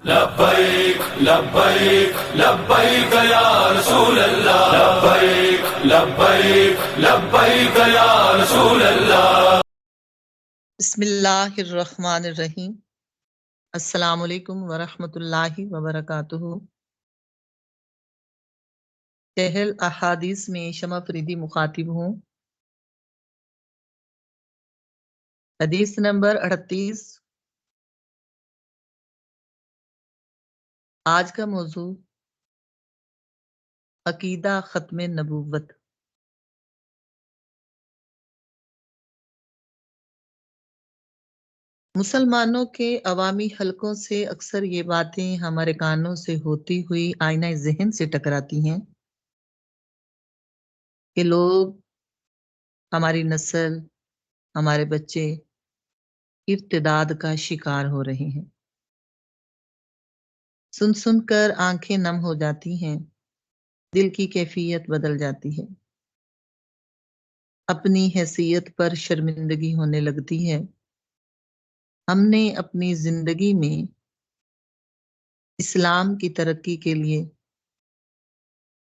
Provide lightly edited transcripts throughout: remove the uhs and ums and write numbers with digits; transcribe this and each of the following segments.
लब्बैक लब्बैक लब्बैक या रसूल अल्लाह। लब्बैक लब्बैक लब्बैक या रसूल अल्लाह। बिस्मिल्लाहिर्रहमानिर्रहीम। अस्सलाम वालेकुम वरहमतुल्लाहि वबरकातुहू। शहर अहादीस में शमा फरीदी मुखातिब हूँ। हदीस नंबर 38। आज का मौजू अकीदा खत्म नबूवत। मुसलमानों के अवामी हलकों से अक्सर ये बातें हमारे कानों से होती हुई आईना ज़हन से टकराती हैं कि लोग, हमारी नस्ल, हमारे बच्चे इर्तिदाद का शिकार हो रहे हैं। सुन सुनकर आंखें नम हो जाती हैं, दिल की कैफियत बदल जाती है, अपनी हैसियत पर शर्मिंदगी होने लगती है। हमने अपनी जिंदगी में इस्लाम की तरक्की के लिए,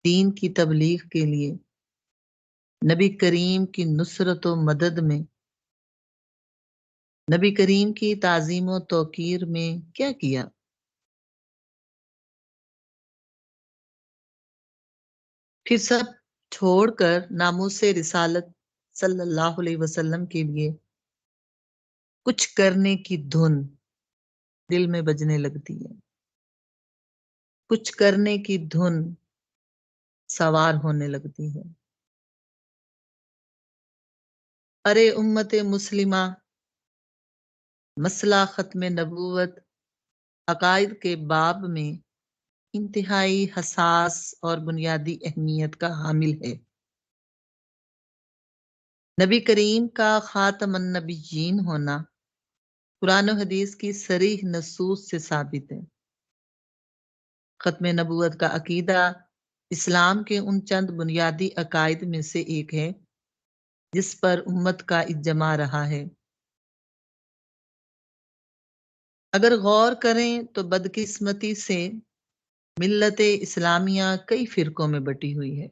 दीन की तबलीग के लिए, नबी करीम की नुसरत व मदद में, नबी करीम की ताज़ीम व तौकीर में क्या किया? फिर सब छोड़कर नामूसे रिसालत सल्लल्लाहु अलैहि वसल्लम के लिए कुछ करने की धुन दिल में बजने लगती है। कुछ करने की धुन सवार होने लगती है। अरे उम्मत मुस्लिमा, मसला खत्म नबूवत अकायद के बाब में इंतहाई हसास और बुनियादी अहमियत का हामिल है। नबी करीम का खातमन नबीयीन होना कुरान और हदीस की सरीह नसूस से साबित है। खत्म नबूवत का अकीदा इस्लाम के उन चंद बुनियादी अकायद में से एक है जिस पर उम्मत का इज्मा रहा है। अगर गौर करें तो बदकिस्मती से मिल्लत इस्लामिया कई फिरकों में बटी हुई है।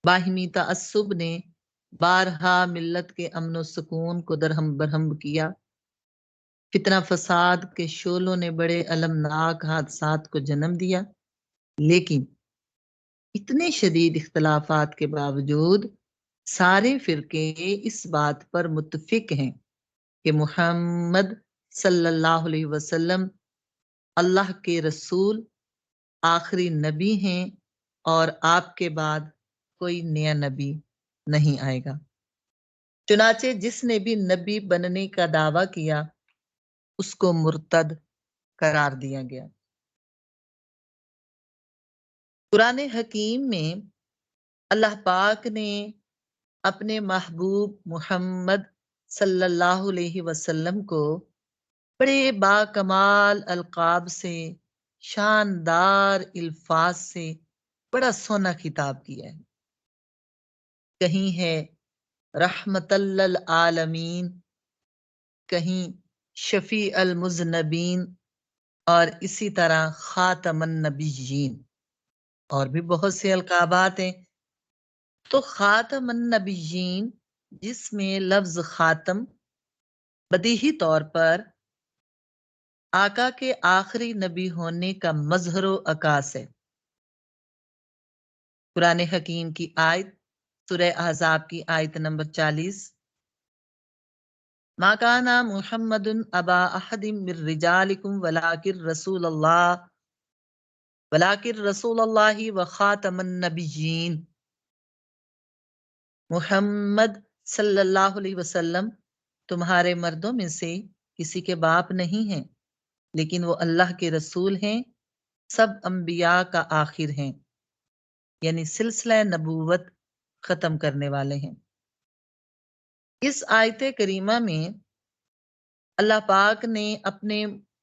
बाहिमी तअस्सुब ने बारहा मिल्लत के अमन व सुकून को दरहम बरहम किया। फितना फसाद के शोलों ने बड़े अलमनाक हादसात को जन्म दिया। लेकिन इतने शदीद इख्तलाफात के बावजूद सारे फिरके इस बात पर मुत्तफिक हैं कि मुहम्मद सल्लल्लाहु अलैहि वसल्लम अल्लाह के रसूल आखिरी नबी हैं और आपके बाद कोई नया नबी नहीं आएगा। चुनाचे जिसने भी नबी बनने का दावा किया उसको मुर्तद करार दिया गया। कुरान हकीम में अल्लाह पाक ने अपने महबूब मुहम्मद सल्लल्लाहु अलैहि वसल्लम को बड़े बाकमाल अल्काब से, शानदार इल्फाज से बड़ा सोना खिताब किया है। कहीं है रहमतल्लिल आलमीन, कहीं शफी अल मुज़नबीन और इसी तरह खातमन नबीयीन और भी बहुत से अलकाबात हैं। तो खातमन नबीयीन जिसमें लफ्ज खातम बदीही तौर पर आका के आखिरी नबी होने का मजहरो अकास है। कुरान हकीम की आयत सूरह अहज़ाब की आयत नंबर 40, मा काना मुहम्मदुन अबा अहदिम मिर रिजालिकुम वलाकिर रसूलुल्लाहि व खातमन नबिय्यीन। मुहम्मद सल्लल्लाहु अलैहि वसल्लम तुम्हारे मर्दों में से किसी के बाप नहीं हैं, लेकिन वो अल्लाह के रसूल हैं, सब अंबिया का आखिर हैं, यानी सिलसिला नबूवत खत्म करने वाले हैं। इस आयत करीमा में अल्लाह पाक ने अपने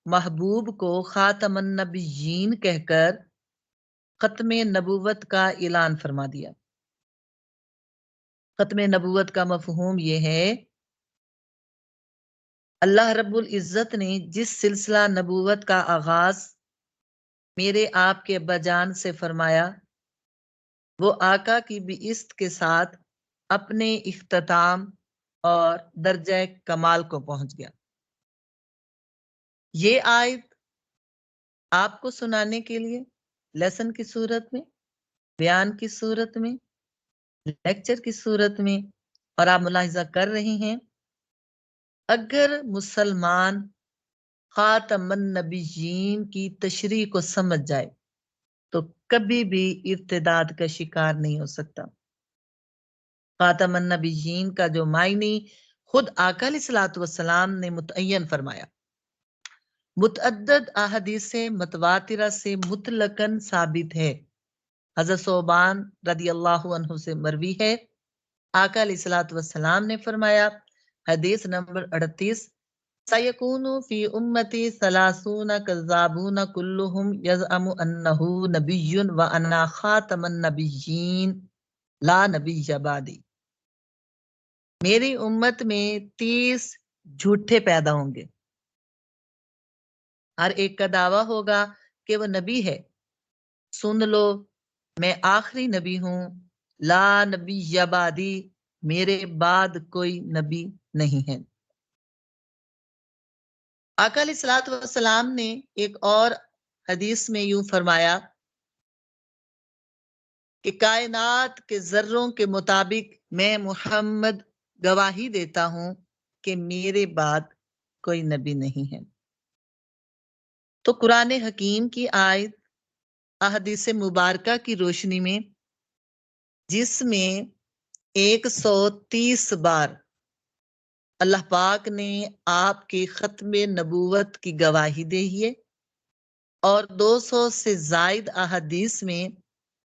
महबूब को खातमन नबिय्यीन कहकर खत्म नबूवत का ऐलान फरमा दिया। खत्म नबूवत का मफहूम यह है अल्लाह रब्बुल इज्जत ने जिस सिलसिला नबूवत का आगाज मेरे आपके अब्बाजान से फरमाया, वो आका की बिइस्त के साथ अपने इख्तिताम और दर्जा कमाल को पहुंच गया। ये आयत आपको सुनाने के लिए लेसन की सूरत में, बयान की सूरत में, लेक्चर की सूरत में, और आप मुलाहिजा कर रही हैं, अगर मुसलमान खातमन नबीयीन की तशरीह को समझ जाए तो कभी भी इर्तिदाद का शिकार नहीं हो सकता। खातमन नबीयीन का जो मायनी खुद आका अलैहिस्सलातु वस्सलाम ने मुतय्यन फरमाया, मुतअद्दद अहदीसे मुतवातिरा से मुतलकन साबित है। हज़रत सोबान रदियल्लाहु अन्हु से मरवी है, आका अलैहिस्सलातु वस्सलाम ने फरमाया, हदीस नंबर 38, सयकूनु फी उम्मती सलासूना कज़्ज़ाबूना कुल्लुहुम यज़अमु अन्नहु नबिय्युन व अना खातमन नबिय्यीन ला नबिय्य बादी। मेरी उम्मत में 30 झूठे पैदा होंगे, हर एक का दावा होगा कि वो नबी है। सुन लो, मैं आखिरी नबी हूं, ला नबी यबादी, मेरे बाद कोई नबी नहीं है। आका अलैहिस्सलातु वस्सलाम ने एक और हदीस में यूं फरमाया कि कायनात के जर्रों के मुताबिक मैं मुहम्मद गवाही देता हूं कि मेरे बाद कोई नबी नहीं है। तो कुरान हकीम की आयत अहदीस मुबारका की रोशनी में, जिसमें 130 बार अल्लाह पाक ने आपके खत्मे नबूवत की गवाही दी है और 200 से जायद अहदीस में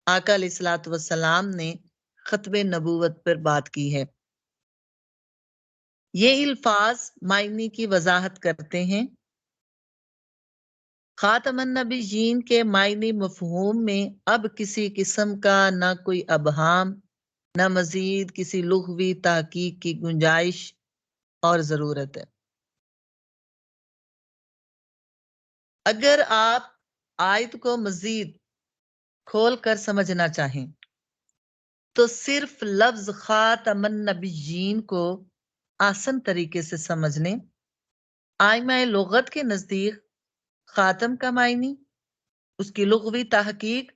आका अलैहिस्सलातु वस्सलाम ने खत्मे नबूवत पर बात की है। ये अल्फाज मायने की वजाहत करते हैं। खातमन नबीयीन के मायने मफहूम में अब किसी किस्म का ना कोई अबहाम, ना मजीद किसी लुग़वी तहकीक की गुंजाइश और जरूरत है। अगर आप आयत को मजीद खोल कर समझना चाहें तो सिर्फ लफ्ज खातमन नबीयीन को आसान तरीके से समझ लें। आइमाए लुगत के नजदीक खातम का मायनी, उसकी लुग़वी तहकीक,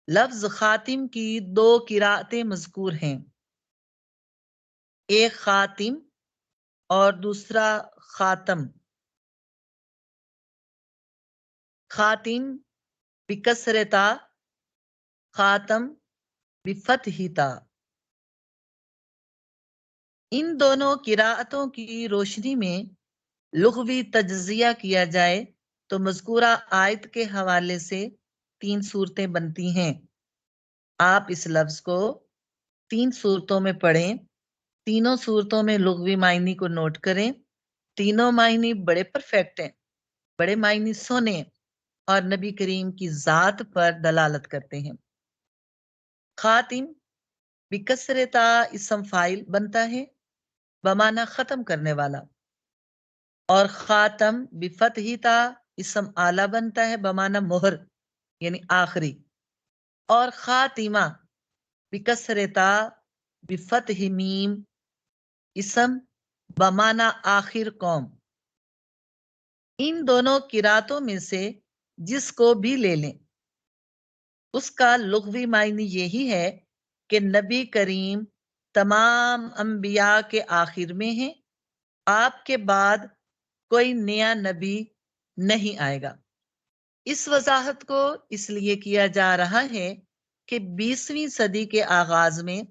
लफ्ज खातिम की 2 किरातें मज़कूर हैं, एक खातिम और दूसरा खातम। खातिम बिकसरता, खातम बिफतहिता। इन दोनों किराअतों की रोशनी में लुग़वी तज्ज़िया किया जाए तो मज़कूरा आयत के हवाले से 3 सूरतें बनती हैं। आप इस लफ्ज को 3 सूरतों में पढ़ें, तीनों सूरतों में लुग़वी मायनी को नोट करें। तीनों मायनी बड़े परफेक्ट हैं, बड़े मायनी सोने और नबी करीम की जात पर दलालत करते हैं। खातिम बिकसरता इसम फाइल बनता है, बमाना खत्म करने वाला, और खातम बिफतहिता इसम आला बनता है, बमाना मोहर यानी आखिरी, और खातिमा बिकसरता बिफतहि मीम इसम बमाना आखिर कौम। इन दोनों किरातों में से जिसको भी ले लें, उसका लुग़वी मायनी यही है कि नबी करीम तमाम अंबिया के आखिर में है, आपके बाद कोई नया नबी नहीं आएगा। इस वजाहत को इसलिए किया जा रहा है कि 20वीं सदी के आगाज में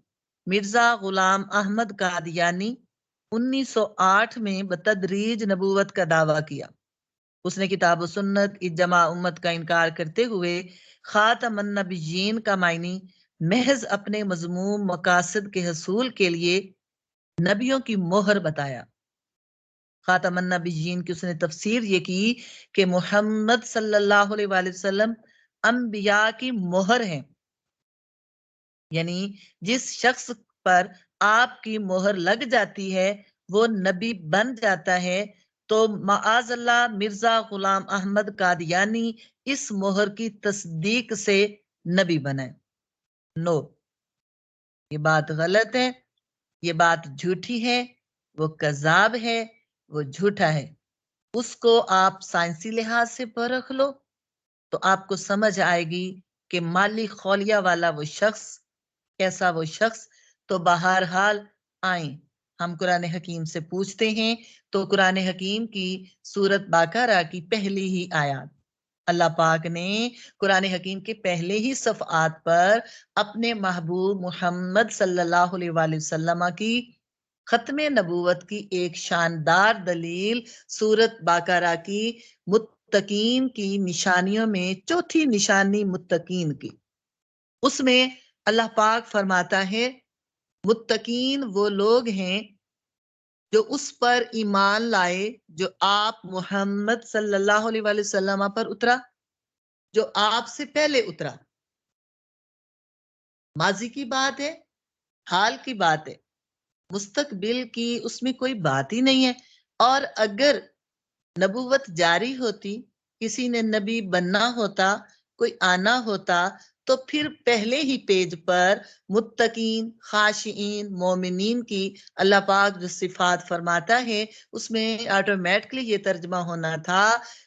मिर्जा गुलाम अहमद कादियानी 1908 में बतदरीज नबूवत का दावा किया। उसने किताब सुन्नत इज्मा उम्मत का इनकार करते हुए खातमन नबीयीन का मायनी महज अपने मजमूम मकासद के हसूल के लिए नबियों की मोहर बताया। खातमन नबीयीन की उसने तफसीर ये की कि मोहम्मद सल्लल्लाहु अलैहि वसल्लम अंबिया की मोहर हैं, यानी जिस शख्स पर आपकी मोहर लग जाती है वो नबी बन जाता है तो माअज़ल्लाह मिर्जा गुलाम अहमद कादियानी इस मोहर की तस्दीक से नबी बने। नो, ये बात गलत है, ये बात झूठी है, वो कज़ाब है, वो झूठा है। उसको आप साइंसी लिहाज से परख लो तो आपको समझ आएगी कि माली खौलिया वाला वो शख्स कैसा वो शख्स। तो बहरहाल आए हम कुरान हकीम से पूछते हैं। तो कुरान हकीम की सूरत बाकरा की पहली ही आयत, अल्लाह पाक ने कुरान हकीम के पहले ही सफ़ात पर अपने महबूब मोहम्मद सल्लल्लाहु अलैहि वसल्लम की खत्मे नबूवत की एक शानदार दलील सूरत बाकरा की मुत्तकीन की निशानियों में चौथी निशानी मुत्तकीन की, उसमें अल्लाह पाक फरमाता है मुत्तकीन वो लोग हैं जो उस पर ईमान लाए जो आप मोहम्मद सल्लल्लाहु अलैहि वसल्लम पर उतरा, जो आपसे पहले उतरा। माजी की बात है, हाल की बात है, मुस्तकबिल की उसमें कोई बात ही नहीं है। और अगर नबूवत जारी होती, किसी ने नबी बनना होता, कोई आना होता, तो फिर पहले ही पेज पर मुत्तकीन, खाशिईन, मोमिनीन की अल्लाह पाक जो सिफात फरमाता है उसमें ऑटोमेटिकली ये तर्जमा होना था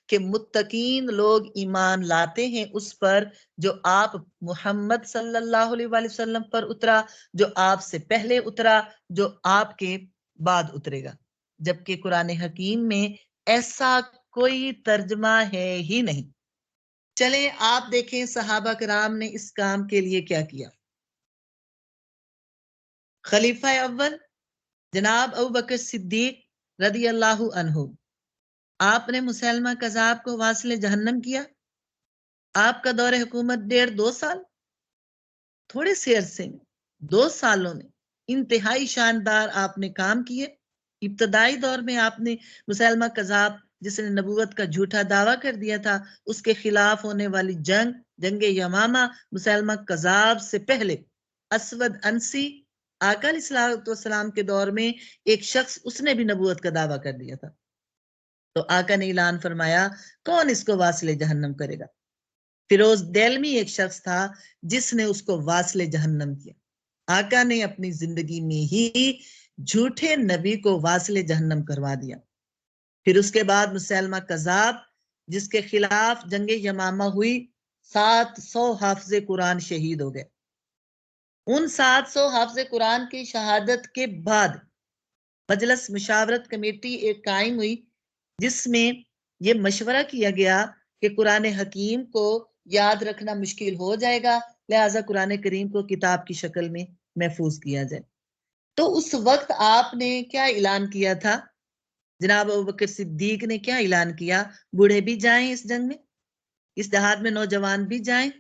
कि मुत्तकीन लोग ईमान लाते हैं उस पर जो आप मोहम्मद सल्लल्लाहु अलैहि वसल्लम पर उतरा, जो आपसे पहले उतरा, जो आपके बाद उतरेगा। जबकि कुरान हकीम में ऐसा कोई तर्जमा है ही नहीं। चले आप देखें सहाबा कराम ने इस काम के लिए क्या किया। खलीफा अव्वल जनाब अबू बकर सिद्दीक रदी अल्लाहु अन्हु, आपने मुसलमा कज़ाब को वासिले जहन्नम किया। आपका दौरे हुकूमत 1.5-2 साल, थोड़े से अरसे में 2 सालों में इंतहाई शानदार आपने काम किए। इब्तदाई दौर में आपने मुसलमा कज़ाब जिसने नबूवत का झूठा दावा कर दिया था उसके खिलाफ होने वाली जंग, जंग यमामा, मुसलमा कज़ाब से पहले असवद अंसी आका अलैहिस्सलाम के दौर में एक शख्स उसने भी नबूवत का दावा कर दिया था। तो आका ने ऐलान फरमाया कौन इसको वासिले जहन्नम करेगा। फिरोज देलमी एक शख्स था जिसने उसको वासिले जहन्नम किया। आका ने अपनी जिंदगी में ही झूठे नबी को वासिले जहन्नम करवा दिया। फिर उसके बाद मुसलमा कज़ाब जिसके खिलाफ जंग यमामा हुई, 700 हाफिज़े कुरान शहीद हो गए। उन 700 हाफिज़े कुरान की शहादत के बाद मजलिस मुशावरत कमेटी एक कायम हुई जिसमें यह मशवरा किया गया कि कुरान हकीम को याद रखना मुश्किल हो जाएगा, लिहाजा कुरान करीम को किताब की शक्ल में महफूज किया जाए। तो उस वक्त आपने क्या ऐलान किया था, जनाब अबू बकर सिद्दीक ने क्या ऐलान किया, बूढ़े भी जाएं इस जंग में, इस जहाद में नौजवान भी जाएं,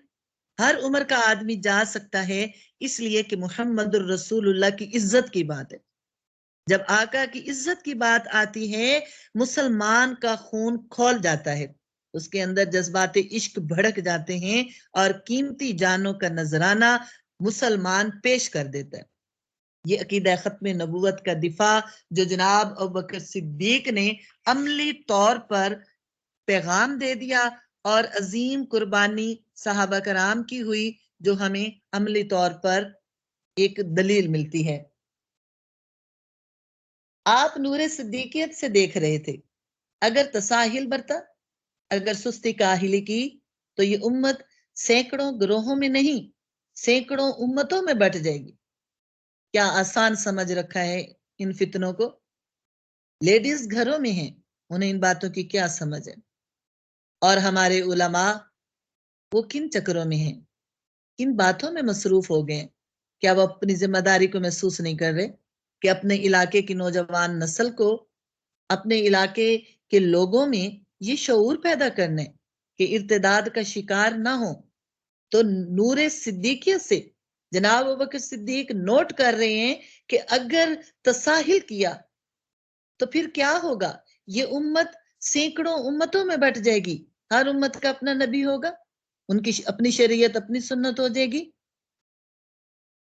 हर उम्र का आदमी जा सकता है, इसलिए कि मोहम्मद रसूलुल्लाह की इज्जत की बात है। जब आका की इज्जत की बात आती है मुसलमान का खून खौल जाता है, उसके अंदर जज्बात इश्क भड़क जाते हैं और कीमती जानों का नजराना मुसलमान पेश कर देता है। ये अकीदा खत्म नबूवत का दिफा जो जनाब अबू बकर सिद्दीक ने अमली तौर पर पैगाम दे दिया और अजीम कुर्बानी सहाबा कराम की हुई जो हमें अमली तौर पर एक दलील मिलती है। आप नूरे सिद्दीकियत से देख रहे थे, अगर तसाहिल बरता, अगर सुस्ती काहिली की तो ये उम्मत सैकड़ों ग्रोहों में नहीं सैकड़ों उम्मतों में बट जाएगी। क्या आसान समझ रखा है इन फितनों को। लेडीज घरों में हैं, उन्हें इन बातों की क्या समझ है। और हमारे उलमा वो किन चक्रों में हैं, किन बातों में मसरूफ हो गए। क्या वो अपनी जिम्मेदारी को महसूस नहीं कर रहे कि अपने इलाके की नौजवान नस्ल को, अपने इलाके के लोगों में ये शऊर पैदा करने कि इर्तिदाद का शिकार ना हो। तो नूरे सिद्दीकियत से जनाब अबू बकर सिद्दीक नोट कर रहे हैं कि अगर तसाहिल किया तो फिर क्या होगा, ये उम्मत सैकड़ों उम्मतों में बट जाएगी, हर उम्मत का अपना नबी होगा, उनकी अपनी शरीयत अपनी सुन्नत हो जाएगी।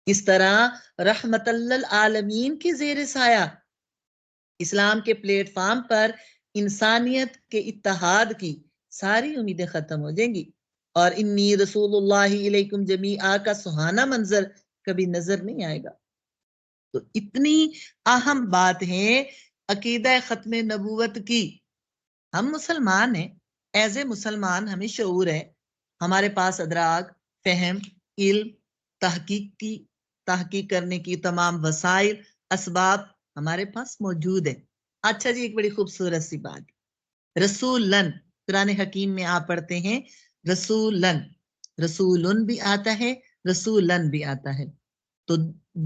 इस तरह रहमतल्लिल आलमीन की जेर साया इस्लाम के प्लेटफॉर्म पर इंसानियत के इत्तेहाद की सारी उम्मीदें खत्म हो जाएंगी और इन्नी रसूलुल्लाहि इलैकुम जमीआ का सुहाना मंजर कभी नजर नहीं आएगा। तो इतनी अहम बात है अकीदा खत्म नबूवत की। हम मुसलमान हैं, एज ए मुसलमान हमें शऊर है, हमारे पास अदराक, फहम, इल्म, तहकीक करने की तमाम वसाइल, असबाब हमारे पास मौजूद है। अच्छा जी, एक बड़ी खूबसूरत सी बात, रसूलन, कुरान हकीम में आप पढ़ते हैं रसूलन, रसूलन भी आता है, रसूलन भी आता है। तो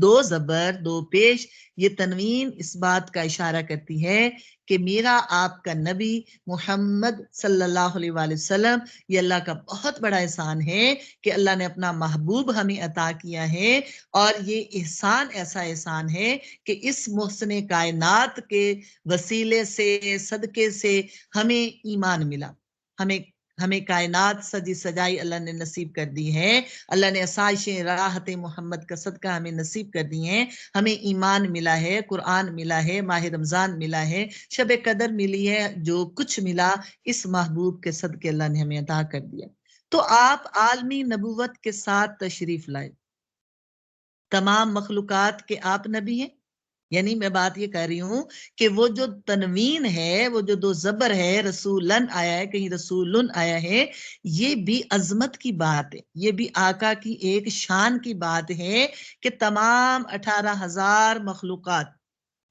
दो जबर दो पेश, ये तनवीन इस बात का इशारा करती है कि मेरा आपका नबी मोहम्मद सल्लल्लाहु अलैहि वसल्लम, ये अल्लाह का बहुत बड़ा एहसान है कि अल्लाह ने अपना महबूब हमें अता किया है। और ये एहसान ऐसा एहसान है कि इस मोहसिन कायनात के वसीले से, सदके से हमें ईमान मिला, हमें हमें कायनात सजी सजाई अल्लाह ने नसीब कर दी है। अल्लाह ने आसाइशें राहत मोहम्मद का सदका हमें नसीब कर दी हैं। हमें ईमान मिला है, कुरान मिला है, माह रमजान मिला है, शब कदर मिली है, जो कुछ मिला इस महबूब के सदके अल्लाह ने हमें अता कर दिया। तो आप आलमी नबूवत के साथ तशरीफ लाए, तमाम मखलूकात के आप नबी हैं। यानी मैं बात ये कर रही हूं कि वो जो तनवीन है, वो जो दो जबर है, रसूलन आया है, कहीं रसूलन आया है, ये भी अजमत की बात है, ये भी आका की एक शान की बात है कि तमाम 18,000 मखलूकात,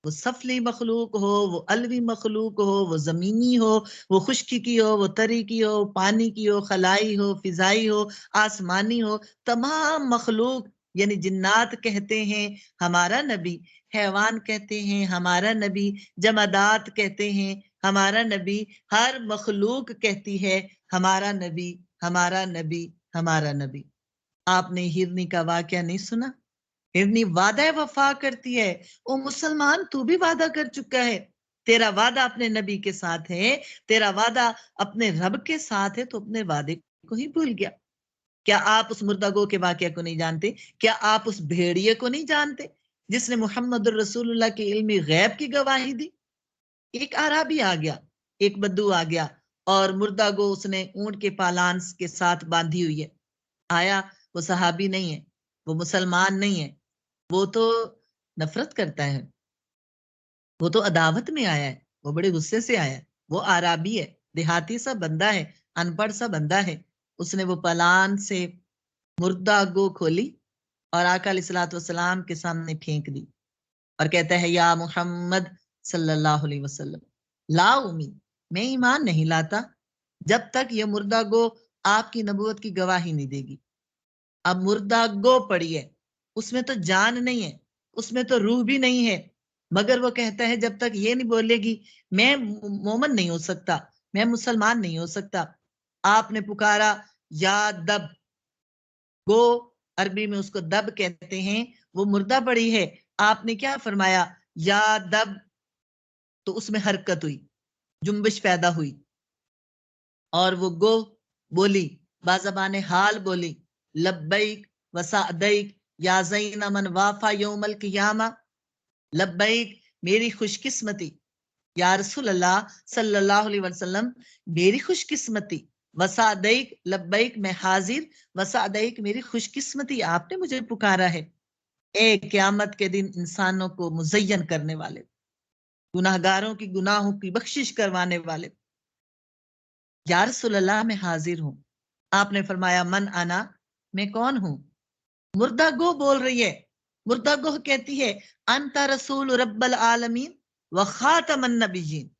वो सफली मखलूक हो, वो अलवी मखलूक हो, वो जमीनी हो, वो खुश्की की हो, वो तरी की हो, पानी की हो, खलाई हो, फिजाई हो, आसमानी हो, तमाम मखलूक, यानी जिन्नात कहते हैं हमारा नबी, हैवान कहते हैं हमारा नबी, जमादात कहते हैं हमारा नबी, हर मखलूक कहती है हमारा नबी, हमारा नबी, हमारा नबी। आपने हिरनी का वाकया नहीं सुना? हिरनी वादा वफा करती है। ओ मुसलमान, तू भी वादा कर चुका है, तेरा वादा अपने नबी के साथ है, तेरा वादा अपने रब के साथ है, तो अपने वादे को ही भूल गया। क्या आप उस मुर्दागो के वाकया को नहीं जानते? क्या आप उस भेड़िए को नहीं जानते जिसने मोहम्मद रसूलुल्लाह के इल्मी गैब की गवाही दी? एक आराबी आ गया, एक बद्दू आ गया, और मुर्दागो उसने ऊंट के पालान के साथ बांधी हुई है। आया, वो सहाबी नहीं है, वो मुसलमान नहीं है, वो तो नफरत करता है, वो तो अदावत में आया है, वो बड़े गुस्से से आया है, वो आराबी है, देहाती सा बंदा है, अनपढ़ सा बंदा है। उसने वो पलान से मुर्दा गो खोली और आका अलैहिस्सलातु वस्सलाम के सामने फेंक दी और कहता है, या मोहम्मद सल्लल्लाहु अलैहि वसल्लम, ला उम्मीद, मैं ईमान नहीं लाता जब तक ये मुर्दा गो आपकी नबूवत की गवाही नहीं देगी। अब मुर्दा गो पड़ी है, उसमें तो जान नहीं है, उसमें तो रूह भी नहीं है, मगर वो कहता है जब तक ये नहीं बोलेगी मैं मोमन नहीं हो सकता, मैं मुसलमान नहीं हो सकता। आपने पुकारा या दब, गो अरबी में उसको दब कहते हैं, वो मुर्दा पड़ी है, आपने क्या फरमाया, या दब, तो उसमें हरकत हुई, जुम्बिश पैदा हुई, और वो गो बोली, बाज़बान हाल बोली, लब्बैक वसादैक या ज़ैन मन वाफा यौमल क़ियामा, लब्बैक मेरी खुशकिस्मती, या रसूल अल्लाह सल्लल्लाहु अलैहि वसल्लम मेरी खुशकिस्मती, वसादैक लब्बैक मैं हाजिर, वसादैक मेरी खुशकिस्मती, आपने मुझे पुकारा है। ए क़यामत के दिन इंसानों को मुज़य्यन करने वाले, गुनाहगारों की गुनाहों की बख्शिश करवाने वाले, या रसूल अल्लाह मैं हाजिर हूं। आपने फरमाया मन आना, मैं कौन हूं? मुर्दा गो बोल रही है, मुर्दा गो कहती है अंता रसूल रब्बल आलमीन व खातमन नबिय्यीन,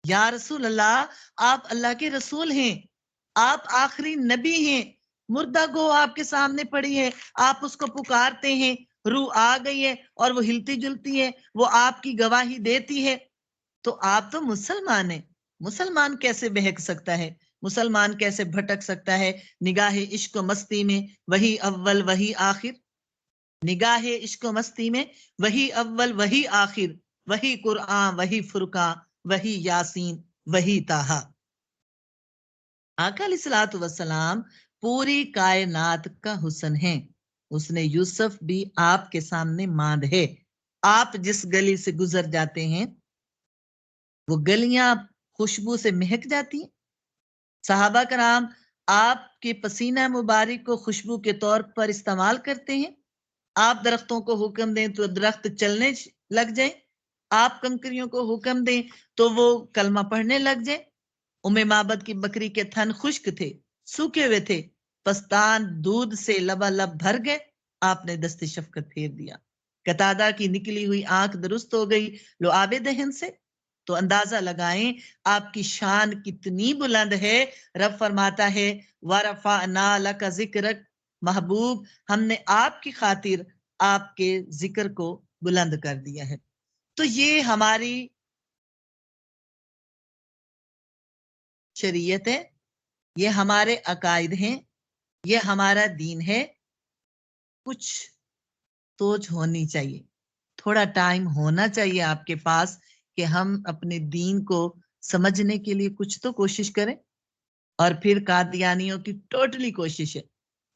या रसूल अल्लाह आप अल्लाह के रसूल हैं, आप आखिरी नबी हैं। मुर्दा गो आपके सामने पड़ी है, आप उसको पुकारते हैं, रूह आ गई है और वो हिलती जुलती है, वो आपकी गवाही देती है। तो आप तो मुसलमान हैं, मुसलमान कैसे बहक सकता है, मुसलमान कैसे भटक सकता है निगाह इश्क मस्ती में, वही अव्वल वही आखिर, निगाह इश्क मस्ती में वही अव्वल वही आखिर, वही कुरान वही फुरकान वही यासीन वही ताहा। आका अलैहिस्सलातु वस्सलाम पूरी कायनात का हुस्न है। उसने यूसुफ भी आपके सामने मांद है। आप जिस गली से गुजर जाते हैं वो गलियां खुशबू से महक जाती हैं। सहाबा कराम आपके पसीना मुबारक को खुशबू के तौर पर इस्तेमाल करते हैं। आप दरख्तों को हुक्म दें तो दरख्त चलने लग जाए, आप कंकरियों को हुक्म दें तो वो कलमा पढ़ने लग जाए। उम्मे माबद की बकरी के थन खुश्क थे, सूखे हुए थे, पस्तान दूध से लबालब भर गए, आपने दस्ते शफकत फेर दिया। कतादा की निकली हुई आंख दुरुस्त हो गई लो आबे दहन से। तो अंदाजा लगाएं आपकी शान कितनी बुलंद है। रब फरमाता है वरफअना लका जिक्रक, महबूब हमने आपकी खातिर आपके जिक्र को बुलंद कर दिया है। तो ये हमारी शरीयत है, ये हमारे अकायद हैं, ये हमारा दीन है। कुछ सोच होनी चाहिए, थोड़ा टाइम होना चाहिए आपके पास कि हम अपने दीन को समझने के लिए कुछ तो कोशिश करें। और फिर कादियानियों की टोटली कोशिश है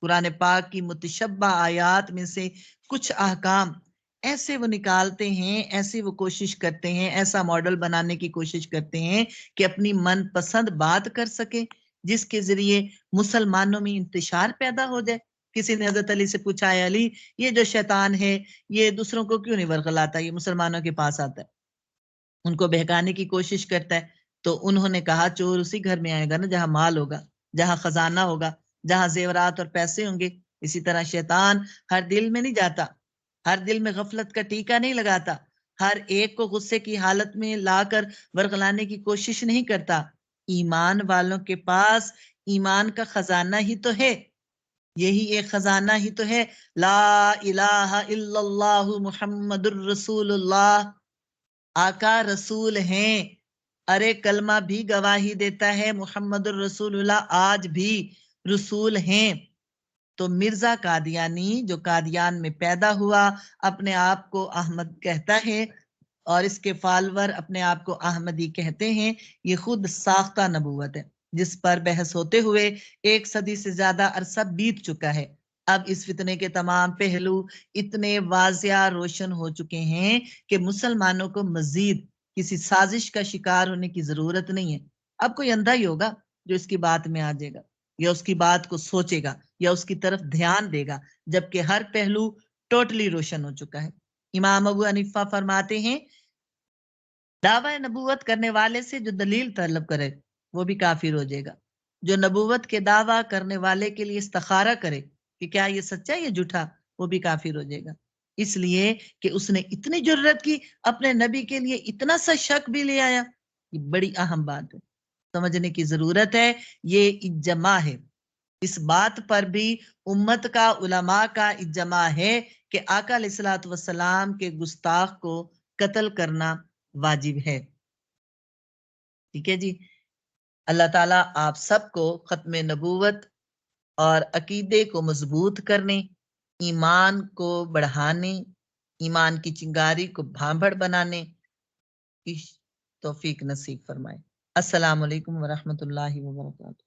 कुरान पाक की मुतशब्बा आयात में से कुछ अहकाम ऐसे वो निकालते हैं, ऐसे वो कोशिश करते हैं, ऐसा मॉडल बनाने की कोशिश करते हैं कि अपनी मनपसंद बात कर सके, जिसके जरिए मुसलमानों में इंतशार पैदा हो जाए। किसी ने हजरत अली से पूछा है अली ये जो शैतान है ये दूसरों को क्यों नहीं वर्गलाता, ये मुसलमानों के पास आता है, उनको बहकाने की कोशिश करता है। तो उन्होंने कहा चोर उसी घर में आएगा ना जहां माल होगा, जहां खजाना होगा, जहां जेवरात और पैसे होंगे। इसी तरह शैतान हर दिल में नहीं जाता, हर दिल में गफलत का टीका नहीं लगाता, हर एक को गुस्से की हालत में लाकर वर्गलाने की कोशिश नहीं करता। ईमान वालों के पास ईमान का खजाना ही तो है, यही एक खजाना ही तो है, ला इलाहा इल्लल्लाहु मुहम्मदुर रसूलुल्लाह, आका रसूल हैं। अरे कलमा भी गवाही देता है मोहम्मद रसूलुल्लाह आज भी रसूल हैं। तो मिर्जा कादियानी जो कादियान में पैदा हुआ अपने आप को अहमद कहता है और इसके फॉलोअर अपने आप को अहमदी कहते हैं, ये खुद साख्ता नबूवत है जिस पर बहस होते हुए 1 सदी से ज्यादा अरसा बीत चुका है। अब इस फितने के तमाम पहलू इतने वाजिया रोशन हो चुके हैं कि मुसलमानों को मजीद किसी साजिश का शिकार होने की जरूरत नहीं है। अब कोई अंधा ही होगा जो इसकी बात में आ जाएगा या उसकी बात को सोचेगा या उसकी तरफ ध्यान देगा, जबकि हर पहलू टोटली रोशन हो चुका है। इमाम अबू हनीफा फरमाते हैं दावा नबूवत करने वाले से जो दलील तलब करे वो भी काफिर हो जाएगा। जो नबूवत के दावा करने वाले के लिए इस्तखारा करे कि क्या ये सच्चा है या झूठा, वो भी काफिर हो जाएगा। इसलिए कि उसने इतनी जरूरत की अपने नबी के लिए इतना सा शक भी ले आया, ये बड़ी अहम बात है, समझने की जरूरत है। ये इज्जमा है, इस बात पर भी उम्मत का उलमा का इज्जमा है कि आका अलैहिस्सलातु वस्सलाम के गुस्ताख को कत्ल करना वाजिब है। ठीक है जी। अल्लाह ताला आप सबको खत्म नबूवत और अकीदे को मजबूत करने, ईमान को बढ़ाने, ईमान की चिंगारी को भांभड़ बनाने की तौफीक नसीब फरमाए। अस्सलाम वालेकुम व रहमतुल्लाहि व बरकातहू।